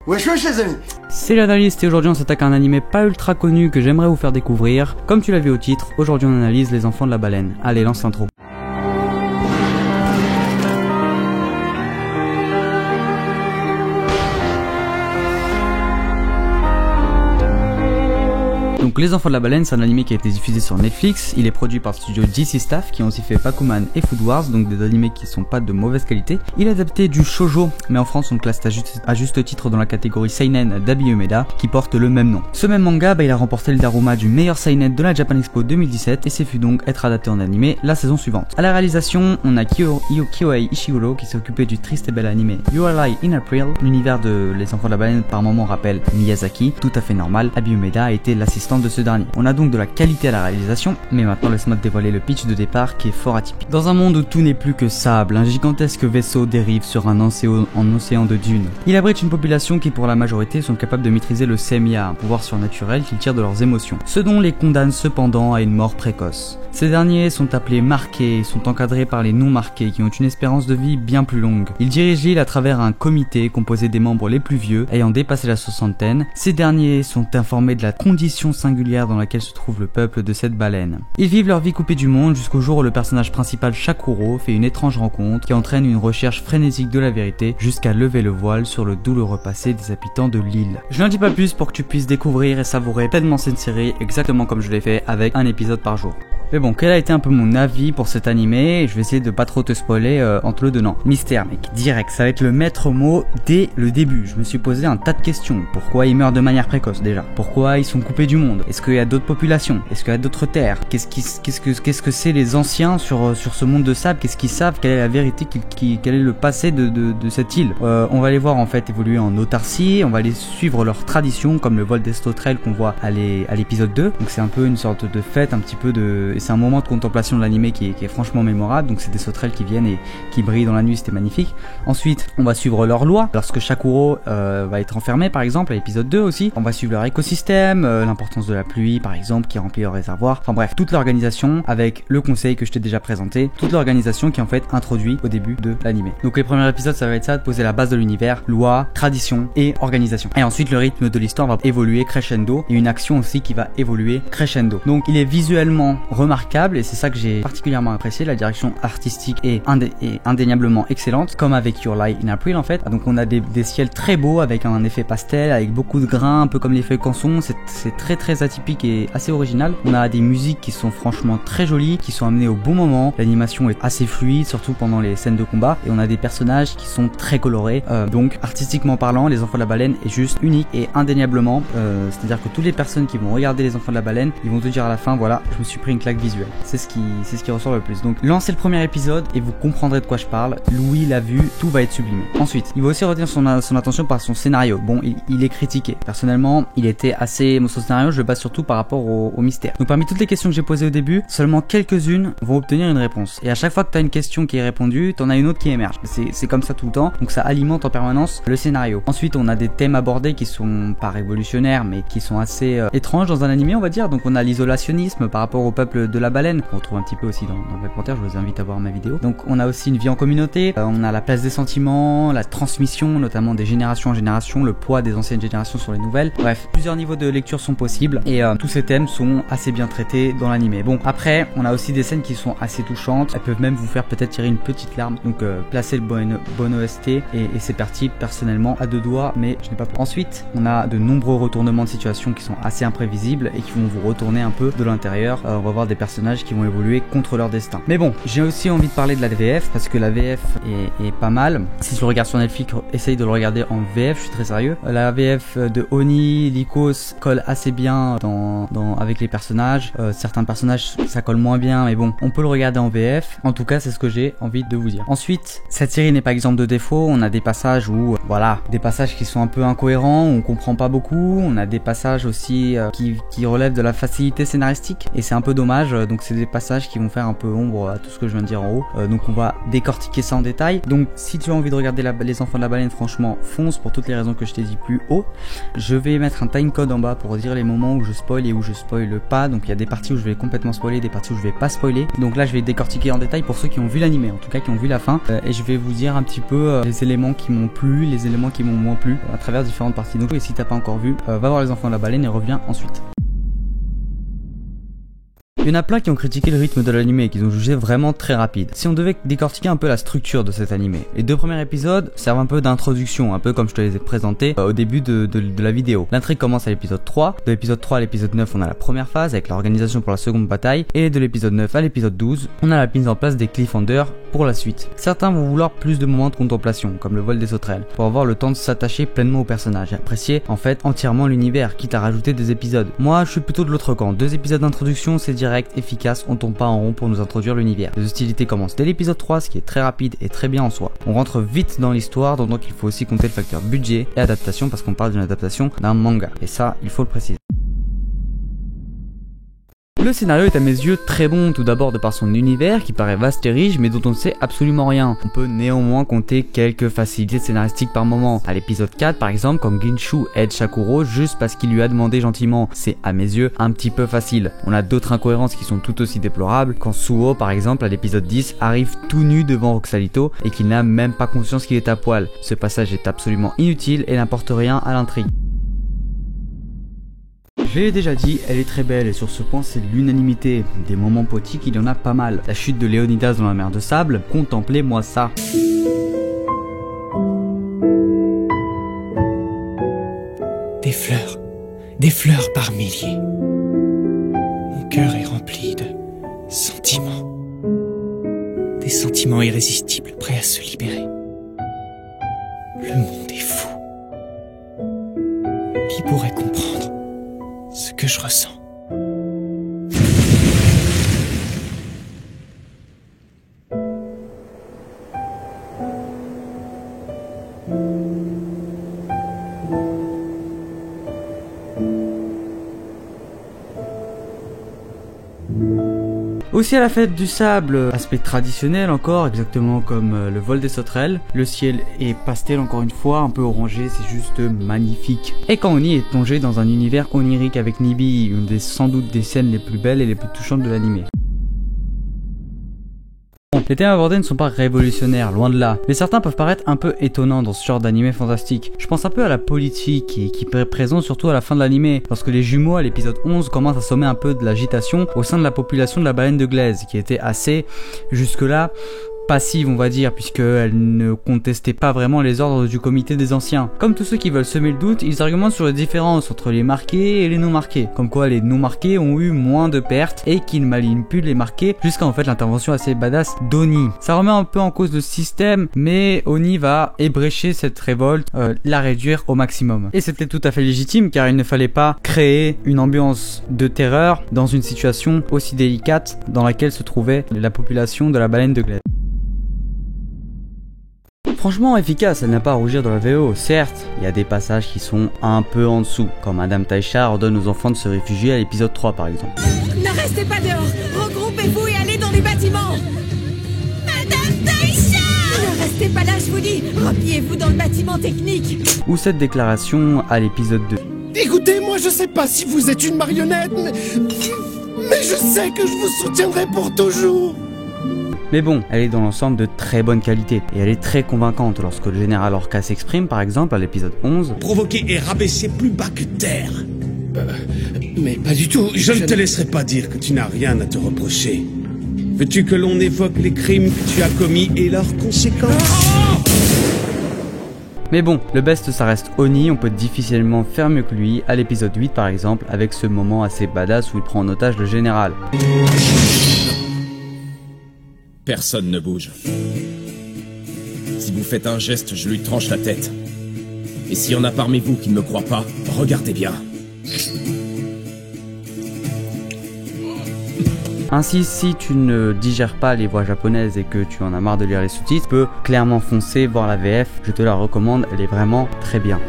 Wesh wesh les amis. C'est l'analyste et aujourd'hui on s'attaque à un animé pas ultra connu que j'aimerais vous faire découvrir. Comme tu l'as vu au titre, aujourd'hui on analyse Les Enfants de la Baleine. Allez, lance l'intro. Donc Les Enfants de la Baleine, c'est un animé qui a été diffusé sur Netflix. Il est produit par le studio DC Staff qui ont aussi fait Bakuman et Food Wars, donc des animés qui sont pas de mauvaise qualité. Il est adapté du shoujo, mais en France on le classe à juste titre dans la catégorie seinen d'Abi Umeda qui porte le même nom. Ce même manga, il a remporté le Daruma du meilleur seinen de la Japan Expo 2017 et s'est fait donc être adapté en animé la saison suivante. À la réalisation, on a Kyohei Ishiguro qui s'est occupé du triste et bel animé You Are Lie in April. L'univers de Les Enfants de la Baleine par moment rappelle Miyazaki, tout à fait normal. Abi Umeda a été l'assistant de ce dernier. On a donc de la qualité à la réalisation, mais maintenant laisse-moi te dévoiler le pitch de départ qui est fort atypique. Dans un monde où tout n'est plus que sable, un gigantesque vaisseau dérive sur un océan de dunes. Il abrite une population qui pour la majorité sont capables de maîtriser le Semia, un pouvoir surnaturel qu'ils tirent de leurs émotions, ce dont les condamne cependant à une mort précoce. Ces derniers sont appelés marqués et sont encadrés par les non-marqués qui ont une espérance de vie bien plus longue. Ils dirigent l'île à travers un comité composé des membres les plus vieux, ayant dépassé la soixantaine. Ces derniers sont informés de la condition singulière dans laquelle se trouve le peuple de cette baleine. Ils vivent leur vie coupée du monde jusqu'au jour où le personnage principal Shakuro fait une étrange rencontre qui entraîne une recherche frénétique de la vérité jusqu'à lever le voile sur le douloureux passé des habitants de l'île. Je n'en dis pas plus pour que tu puisses découvrir et savourer pleinement cette série exactement comme je l'ai fait avec un épisode par jour. Mais bon, quel a été un peu mon avis pour cet animé? Je vais essayer de pas trop te spoiler en te le donnant. Mystère mec, direct, ça va être le maître mot dès le début. Je me suis posé un tas de questions. Pourquoi ils meurent de manière précoce déjà? Pourquoi ils sont coupés du monde? Est-ce qu'il y a d'autres populations? Est-ce qu'il y a d'autres terres? Qu'est-ce que c'est les anciens sur ce monde de sable? Qu'est-ce qu'ils savent? Quelle est la vérité? Quel est le passé de cette île? On va les voir en fait évoluer en autarcie, on va les suivre leurs traditions comme le vol des sauterelles qu'on voit à l'épisode 2. Donc c'est un peu une sorte de fête, un petit peu de... C'est un moment de contemplation de l'animé qui est franchement mémorable. Donc c'est des sauterelles qui viennent et qui brillent dans la nuit, c'était magnifique. Ensuite, on va suivre leurs lois. Lorsque Shakuro va être enfermé par exemple, à l'épisode 2 aussi, on va suivre leur écosystème, l'importance de la pluie par exemple qui remplit leur réservoir. Enfin bref, toute l'organisation avec le conseil que je t'ai déjà présenté, toute l'organisation qui est en fait introduite au début de l'animé. Donc les premiers épisodes, ça va être ça, de poser la base de l'univers, loi, tradition et organisation. Et ensuite le rythme de l'histoire va évoluer crescendo et une action aussi qui va évoluer crescendo. Donc il est visuellement remarquable et c'est ça que j'ai particulièrement apprécié. La direction artistique est indéniablement excellente, comme avec Your Lie in April en fait. Donc on a des ciels très beaux avec un effet pastel, avec beaucoup de grains, un peu comme les feuilles canson. C'est très atypique et assez original. On a des musiques qui sont franchement très jolies, qui sont amenées au bon moment. L'animation est assez fluide, surtout pendant les scènes de combat. Et on a des personnages qui sont très colorés. Donc artistiquement parlant, Les Enfants de la Baleine est juste unique et indéniablement. C'est-à-dire que toutes les personnes qui vont regarder Les Enfants de la Baleine, ils vont te dire à la fin, voilà, je me suis pris une claque visuelle. C'est ce qui ressort le plus. Donc lancez le premier épisode et vous comprendrez de quoi je parle. Louis l'a vu, tout va être sublimé. Ensuite, il va aussi retenir son attention par son scénario. Bon, il est critiqué. Personnellement, il était assez... Son scénario, je le base surtout par rapport au mystère. Donc parmi toutes les questions que j'ai posées au début, seulement quelques-unes vont obtenir une réponse. Et à chaque fois que tu as une question qui est répondue, t'en as une autre qui émerge. C'est comme ça tout le temps. Donc ça alimente en permanence le scénario. Ensuite, on a des thèmes abordés qui sont pas révolutionnaires, mais qui sont assez étranges dans un animé, on va dire. Donc on a l'isolationnisme par rapport au peuple de la baleine, qu'on retrouve un petit peu aussi dans Black Panther, je vous invite à voir ma vidéo. Donc on a aussi une vie en communauté, on a la place des sentiments, la transmission notamment des générations en génération, le poids des anciennes générations sur les nouvelles. Bref, plusieurs niveaux de lecture sont possibles et tous ces thèmes sont assez bien traités dans l'animé. Bon, après on a aussi des scènes qui sont assez touchantes, elles peuvent même vous faire peut-être tirer une petite larme. Donc placez le bon OST et c'est parti. Personnellement à deux doigts, mais je n'ai pas peur. Ensuite on a de nombreux retournements de situation qui sont assez imprévisibles et qui vont vous retourner un peu de l'intérieur. On va voir des personnages qui vont évoluer contre leur destin. Mais bon, j'ai aussi envie de parler de la VF parce que la VF est pas mal. Si tu le regardes sur Netflix, essaye de le regarder en VF, je suis très sérieux. La VF de Oni, Lycos colle assez bien avec les personnages. Certains personnages ça colle moins bien, mais bon, on peut le regarder en VF. En tout cas, c'est ce que j'ai envie de vous dire. Ensuite, cette série n'est pas exemple de défaut. On a des passages où, voilà, des passages qui sont un peu incohérents, où on comprend pas beaucoup. On a des passages aussi qui relèvent de la facilité scénaristique et c'est un peu dommage. passages, donc c'est des passages qui vont faire un peu ombre à tout ce que je viens de dire en haut. Donc on va décortiquer ça en détail. Donc si tu as envie de regarder les enfants de la baleine, franchement fonce pour toutes les raisons que je t'ai dit plus haut. Je vais mettre un timecode en bas pour dire les moments où je spoil et où je spoil pas. Donc il y a des parties où je vais complètement spoiler, des parties où je vais pas spoiler. Donc là je vais décortiquer en détail pour ceux qui ont vu l'animé, en tout cas qui ont vu la fin, et je vais vous dire un petit peu les éléments qui m'ont plu, les éléments qui m'ont moins plu à travers différentes parties. Donc et si t'as pas encore vu, va voir les enfants de la baleine et reviens ensuite. Il y en a plein qui ont critiqué le rythme de l'anime et qu'ils ont jugé vraiment très rapide. Si on devait décortiquer un peu la structure de cet anime, les 2 premiers épisodes servent un peu d'introduction, un peu comme je te les ai présentés au début de la vidéo. L'intrigue commence à l'épisode 3, de l'épisode 3 à l'épisode 9 on a la première phase avec l'organisation pour la seconde bataille, et de l'épisode 9 à l'épisode 12 on a la mise en place des cliffhangers pour la suite. Certains vont vouloir plus de moments de contemplation, comme le vol des sauterelles, pour avoir le temps de s'attacher pleinement au personnage et apprécier en fait entièrement l'univers, quitte à rajouter des épisodes. Moi je suis plutôt de l'autre camp, 2 épisodes d'introduction c'est direct, efficace, on tombe pas en rond pour nous introduire l'univers. Les hostilités commencent dès l'épisode 3, ce qui est très rapide et très bien en soi. On rentre vite dans l'histoire, donc il faut aussi compter le facteur budget et adaptation parce qu'on parle d'une adaptation d'un manga. Et ça, il faut le préciser. Le scénario est à mes yeux très bon, tout d'abord de par son univers qui paraît vaste et riche mais dont on ne sait absolument rien. On peut néanmoins compter quelques facilités scénaristiques par moment. À l'épisode 4 par exemple, quand Ginshu aide Shakuro juste parce qu'il lui a demandé gentiment, c'est à mes yeux un petit peu facile. On a d'autres incohérences qui sont tout aussi déplorables, quand Suo par exemple à l'épisode 10 arrive tout nu devant Roxalito et qu'il n'a même pas conscience qu'il est à poil. Ce passage est absolument inutile et n'apporte rien à l'intrigue. Je l'ai déjà dit, elle est très belle et sur ce point c'est l'unanimité. Des moments poétiques, il y en a pas mal. La chute de Léonidas dans la mer de sable, contemplez-moi ça. Des fleurs par milliers. Mon cœur est rempli de sentiments. Des sentiments irrésistibles, prêts à se libérer. Le monde est fou. Qui pourrait comprendre ce que je ressens? Aussi à la fête du sable, aspect traditionnel encore, exactement comme le vol des sauterelles. Le ciel est pastel encore une fois, un peu orangé, c'est juste magnifique. Et quand Oni est plongé dans un univers onirique avec Nibi, une des sans doute des scènes les plus belles et les plus touchantes de l'anime. Les thèmes abordés ne sont pas révolutionnaires, loin de là, mais certains peuvent paraître un peu étonnants dans ce genre d'anime fantastique. Je pense un peu à la politique qui est présente surtout à la fin de l'anime, lorsque les jumeaux à l'épisode 11 commencent à sommer un peu de l'agitation au sein de la population de la baleine de glaise, qui était assez, jusque-là, passive on va dire, puisqu'elle ne contestait pas vraiment les ordres du comité des anciens. Comme tous ceux qui veulent semer le doute, ils argumentent sur les différences entre les marqués et les non marqués, comme quoi les non marqués ont eu moins de pertes et qu'ils manipulent les marqués, jusqu'à en fait l'intervention assez badass d'Oni. Ça remet un peu en cause le système, mais Oni va ébrécher cette révolte, la réduire au maximum. Et c'était tout à fait légitime, car il ne fallait pas créer une ambiance de terreur dans une situation aussi délicate dans laquelle se trouvait la population de la baleine de glaise. Franchement efficace, elle n'a pas à rougir dans la VO. Certes, il y a des passages qui sont un peu en dessous, quand Madame Taisha ordonne aux enfants de se réfugier à l'épisode 3 par exemple. Ne restez pas dehors, regroupez-vous et allez dans les bâtiments. Madame Taisha! Ne restez pas là, je vous dis, repliez-vous dans le bâtiment technique. Ou cette déclaration à l'épisode 2. Écoutez, moi je sais pas si vous êtes une marionnette, mais je sais que je vous soutiendrai pour toujours. Mais bon, elle est dans l'ensemble de très bonne qualité, et elle est très convaincante lorsque le général Orca s'exprime par exemple à l'épisode 11. Provoquer et rabaisser plus bas que terre. Mais pas du tout, Je ne te laisserai pas dire que tu n'as rien à te reprocher. Veux-tu que l'on évoque les crimes que tu as commis et leurs conséquences? Mais bon, le best ça reste Oni, on peut difficilement faire mieux que lui, à l'épisode 8 par exemple, avec ce moment assez badass où il prend en otage le général. Personne ne bouge. Si vous faites un geste, je lui tranche la tête. Et s'il y en a parmi vous qui ne me croient pas, regardez bien. Ainsi, si tu ne digères pas les voix japonaises et que tu en as marre de lire les sous-titres, tu peux clairement foncer voir la VF, je te la recommande, elle est vraiment très bien.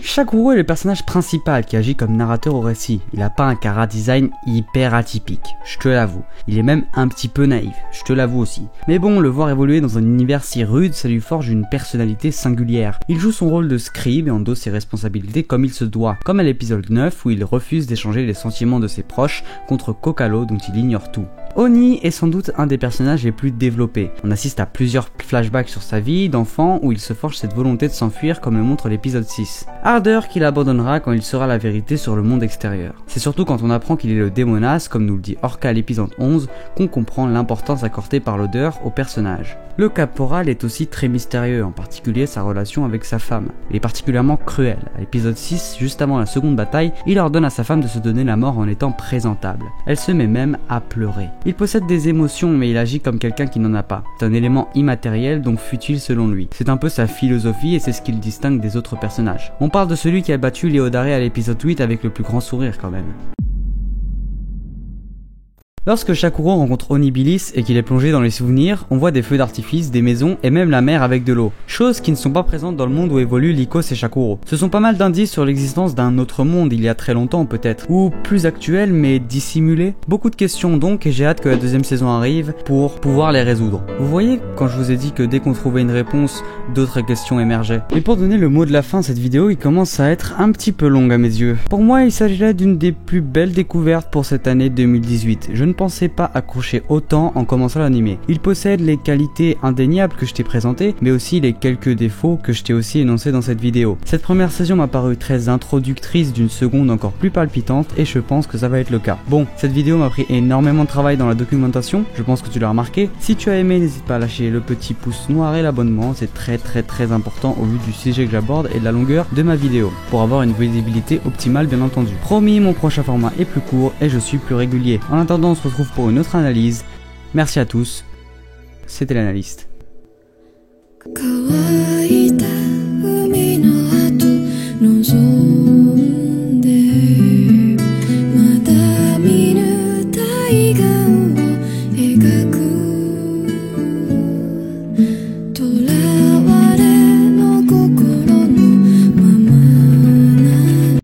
Shakuro est le personnage principal qui agit comme narrateur au récit. Il a pas un chara design hyper atypique, je te l'avoue. Il est même un petit peu naïf, je te l'avoue aussi. Mais bon, le voir évoluer dans un univers si rude, ça lui forge une personnalité singulière. Il joue son rôle de scribe et endosse ses responsabilités comme il se doit, comme à l'épisode 9 où il refuse d'échanger les sentiments de ses proches contre Kokalo dont il ignore tout. Oni est sans doute un des personnages les plus développés. On assiste à plusieurs flashbacks sur sa vie d'enfant où il se forge cette volonté de s'enfuir comme le montre l'épisode 6. Ardeur qu'il abandonnera quand il saura la vérité sur le monde extérieur. C'est surtout quand on apprend qu'il est le démonas, comme nous le dit Orca à l'épisode 11, qu'on comprend l'importance accordée par l'odeur au personnage. Le caporal est aussi très mystérieux, en particulier sa relation avec sa femme. Il est particulièrement cruel. À l'épisode 6, juste avant la seconde bataille, il ordonne à sa femme de se donner la mort en étant présentable. Elle se met même à pleurer. Il possède des émotions, mais il agit comme quelqu'un qui n'en a pas. C'est un élément immatériel, donc futile selon lui. C'est un peu sa philosophie et c'est ce qui le distingue des autres personnages. On parle de celui qui a battu Léodare à l'épisode 8 avec le plus grand sourire quand même. Lorsque Shakuro rencontre Onibilis et qu'il est plongé dans les souvenirs, on voit des feux d'artifice, des maisons et même la mer avec de l'eau. Choses qui ne sont pas présentes dans le monde où évoluent Lycos et Shakuro. Ce sont pas mal d'indices sur l'existence d'un autre monde il y a très longtemps peut-être, ou plus actuel mais dissimulé. Beaucoup de questions donc et j'ai hâte que la deuxième saison arrive pour pouvoir les résoudre. Vous voyez quand je vous ai dit que dès qu'on trouvait une réponse, d'autres questions émergeaient. Et pour donner le mot de la fin, cette vidéo il commence à être un petit peu longue à mes yeux. Pour moi il s'agirait d'une des plus belles découvertes pour cette année 2018. Je ne pensais pas accrocher autant en commençant l'anime. Il possède les qualités indéniables que je t'ai présentées, mais aussi les quelques défauts que je t'ai aussi énoncés dans cette vidéo. Cette première saison m'a paru très introductrice d'une seconde encore plus palpitante et je pense que ça va être le cas. Bon, cette vidéo m'a pris énormément de travail dans la documentation, je pense que tu l'as remarqué. Si tu as aimé, n'hésite pas à lâcher le petit pouce noir et l'abonnement, c'est très important au vu du sujet que j'aborde et de la longueur de ma vidéo, pour avoir une visibilité optimale bien entendu. Promis, mon prochain format est plus court et je suis plus régulier. En attendant, on se retrouve pour une autre analyse. Merci à tous, c'était l'analyste.